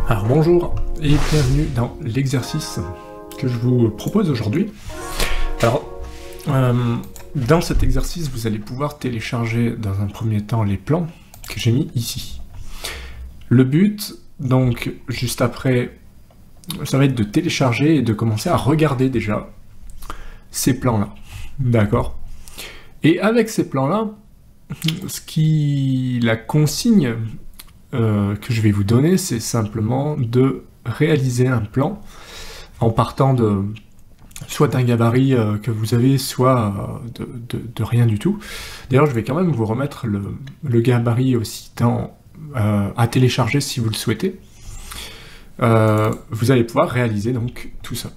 Alors bonjour et bienvenue dans l'exercice que je vous propose aujourd'hui. Alors, dans cet exercice, vous allez pouvoir télécharger dans un premier temps les plans que j'ai mis ici. Le but, donc, juste après, ça va être de télécharger et de commencer à regarder déjà ces plans-là. D'accord? Et avec ces plans-là, la consigne que je vais vous donner, c'est simplement de réaliser un plan en partant de soit d'un gabarit que vous avez, soit de rien du tout. D'ailleurs, je vais quand même vous remettre le gabarit aussi à télécharger si vous le souhaitez. Vous allez pouvoir réaliser donc tout ça.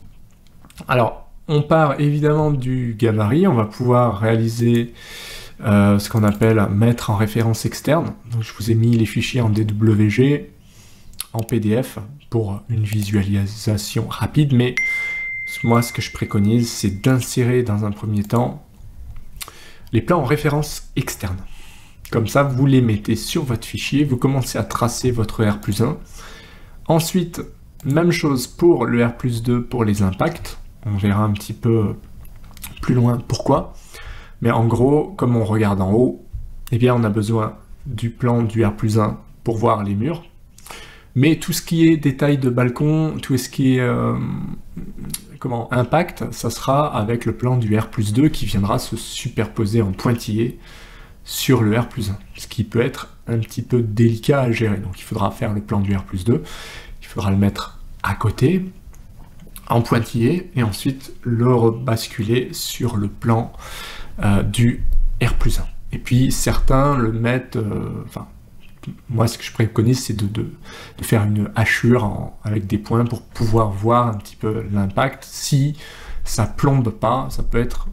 Alors, on part évidemment du gabarit, on va pouvoir réaliser ce qu'on appelle mettre en référence externe. Donc, je vous ai mis les fichiers en DWG, en PDF, pour une visualisation rapide, mais moi, ce que je préconise, c'est d'insérer dans un premier temps les plans en référence externe. Comme ça, vous les mettez sur votre fichier, vous commencez à tracer votre R+1. Ensuite, même chose pour le R+2 pour les impacts. On verra un petit peu plus loin pourquoi. Mais en gros, comme on regarde en haut, eh bien on a besoin du plan du R+1 pour voir les murs. Mais tout ce qui est détail de balcon, tout ce qui est impact, ça sera avec le plan du R+2 qui viendra se superposer en pointillé sur le R+1. Ce qui peut être un petit peu délicat à gérer. Donc il faudra faire le plan du R+2, il faudra le mettre à côté, en pointillé, et ensuite le rebasculer sur le plan du R+1. Et puis certains le mettent, moi ce que je préconise c'est de faire une hachure avec des points pour pouvoir voir un petit peu l'impact. Si ça plombe pas, ça peut être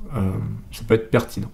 pertinent.